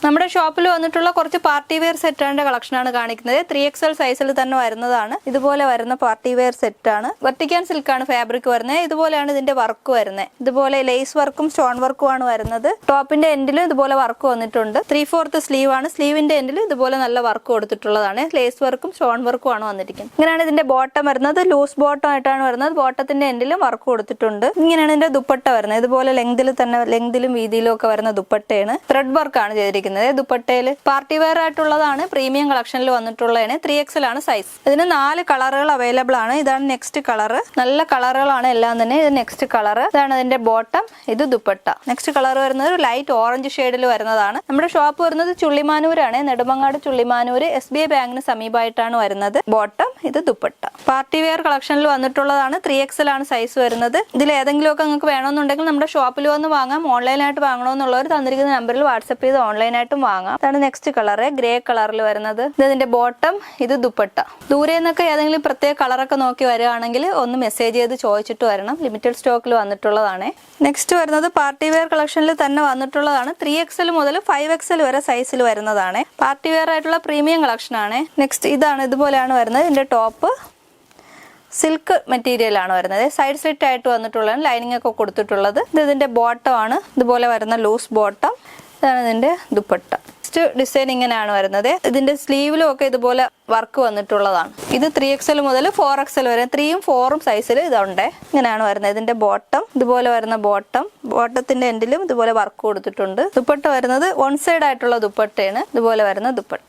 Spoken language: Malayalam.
നമ്മുടെ ഷോപ്പിൽ വന്നിട്ടുള്ള കുറച്ച് പാർട്ടി വെയർ സെറ്റാണ് കളക്ഷനാണ് കാണിക്കുന്നത്. 3XL സൈസിൽ തന്നെ വരുന്നതാണ്. ഇതുപോലെ വരുന്ന പാർട്ടി വെയർ സെറ്റാണ്. വെർട്ടിക്കൻ സിൽക്കാണ് ഫാബ്രിക് വരുന്നത്. ഇതുപോലെയാണ് ഇതിന്റെ വർക്ക് വരുന്നത്. ഇതുപോലെ ലേസ് വർക്കും സ്റ്റോൺ വർക്കും ആണ് വരുന്നത്. ടോപ്പിന്റെ എൻഡിലും ഇതുപോലെ വർക്ക് വന്നിട്ടുണ്ട്. 3/4 സ്ലീവ് ആണ്. സ്ലീവിന്റെ എൻഡിൽ ഇതുപോലെ നല്ല വർക്ക് കൊടുത്തിട്ടുള്ളതാണ്. ലേസ് വർക്കും സ്റ്റോൺ വർക്കും ആണ് വന്നിരിക്കുന്നത്. ഇങ്ങനെയാണ് ഇതിന്റെ ബോട്ടം വരുന്നത്. ലൂസ് ബോട്ടം ആയിട്ടാണ് വരുന്നത്. ബോട്ടത്തിന്റെ എൻഡിലും വർക്ക് കൊടുത്തിട്ടുണ്ട്. ഇങ്ങനെയാണ് ഇതിന്റെ ദുപ്പട്ട വരുന്നത്. ഇതുപോലെ ലെങ്തിലും വീതിയിലും ഒക്കെ വരുന്ന ദുപ്പട്ടയാണ്. ത്രെഡ് വർക്ക് ആണ് ചെയ്തിരിക്കുന്നത്. ദുപ്പട്ടയിൽ പാർട്ടി വെയർ ആയിട്ടുള്ളതാണ്. പ്രീമിയം കളക്ഷനിൽ വന്നിട്ടുള്ളതാണ്. 3XL ആണ് സൈസ്. ഇതിന് 4 കളറുകൾ അവൈലബിൾ ആണ്. ഇതാണ് നെക്സ്റ്റ് കളർ. നല്ല കളറുകളാണ് എല്ലാം തന്നെ. ഇത് നെക്സ്റ്റ് കളർ. ഇതാണ് ഇതിന്റെ ബോട്ടം. ഇത് ദുപ്പട്ട. നെക്സ്റ്റ് കളർ വരുന്നത് ഒരു ലൈറ്റ് ഓറഞ്ച് ഷെയ്ഡിൽ വരുന്നതാണ്. നമ്മുടെ ഷോപ്പ് വരുന്നത് ചുള്ളിമാനൂരാണ്. നെടുമങ്ങാട് ചുള്ളിമാനൂര് SBI ബാങ്കിന് സമീപമായിട്ടാണ് വരുന്നത്. ബോട്ടം. ഇത് ദുപ്പട്ട. പാർട്ടി വെയർ കളക്ഷനിൽ വന്നിട്ടുള്ളതാണ്. 3XL ആണ് സൈസ് വരുന്നത്. ഇതിൽ ഏതെങ്കിലുമൊക്കെ നിങ്ങൾക്ക് വേണമെന്നുണ്ടെങ്കിൽ നമ്മുടെ ഷോപ്പിൽ വന്ന് വാങ്ങാം. ഓൺലൈനായിട്ട് വാങ്ങണമെന്നുള്ളവർ തന്നിരിക്കുന്ന നമ്പറിൽ വാട്സ്ആപ്പ് ചെയ്ത് ഓൺലൈനായിട്ടും വാങ്ങാം. ഇതാണ് നെക്സ്റ്റ് കളർ. ഗ്രേ കളറിൽ വരുന്നത്. ഇതിന്റെ ബോട്ടം. ഇത് ദുപ്പട്ട. ദൂരെ നിന്നൊക്കെ ഏതെങ്കിലും പ്രത്യേക കളറൊക്കെ നോക്കി വരികയാണെങ്കിൽ ഒന്ന് മെസ്സേജ് ചെയ്ത് ചോദിച്ചിട്ട് വരണം. ലിമിറ്റഡ് സ്റ്റോക്കിൽ വന്നിട്ടുള്ളതാണ്. നെക്സ്റ്റ് വരുന്നത് പാർട്ടി വെയർ കളക്ഷനിൽ തന്നെ വന്നിട്ടുള്ളതാണ്. 3XL മുതൽ 5XL വരെ സൈസിൽ വരുന്നതാണ്. പാർട്ടി വെയർ ആയിട്ടുള്ള പ്രീമിയം കളക്ഷൻ ആണ്. നെക്സ്റ്റ് ഇതാണ്. ഇതുപോലെയാണ് വരുന്നത്. ഇതിന്റെ ടോപ്പ് സിൽക്ക് മെറ്റീരിയൽ ആണ് വരുന്നത്. സൈഡ് സ്ലിറ്റ് ആയിട്ട് വന്നിട്ടുള്ളതാണ്. ലൈനിങ് ഒക്കെ കൊടുത്തിട്ടുള്ളത്. ഇത് ഇതിന്റെ ബോട്ടം ആണ്. ഇതുപോലെ വരുന്ന ലൂസ് ബോട്ടം. ഇതാണ് ഇതിന്റെ ദുപ്പട്ട. നെക്സ്റ്റ് ഡിസൈൻ ഇങ്ങനെയാണ് വരുന്നത്. ഇതിന്റെ സ്ലീവിലും ഒക്കെ ഇതുപോലെ വർക്ക് വന്നിട്ടുള്ളതാണ്. ഇത് 3XL മുതൽ 4XL വരെ 3ഉം 4ഉം സൈസിൽ ഇതുണ്ട്. ഇങ്ങനെയാണ് വരുന്നത്. ഇതിന്റെ ബോട്ടം. ഇതുപോലെ വരുന്ന ബോട്ടം. ബോട്ടത്തിന്റെ എൻഡിലും ഇതുപോലെ വർക്ക് കൊടുത്തിട്ടുണ്ട്. ദുപ്പട്ട വരുന്നത് 1 സൈഡ് ആയിട്ടുള്ള ദുപ്പട്ടയാണ്. ഇതുപോലെ വരുന്ന ദുപ്പട്ട.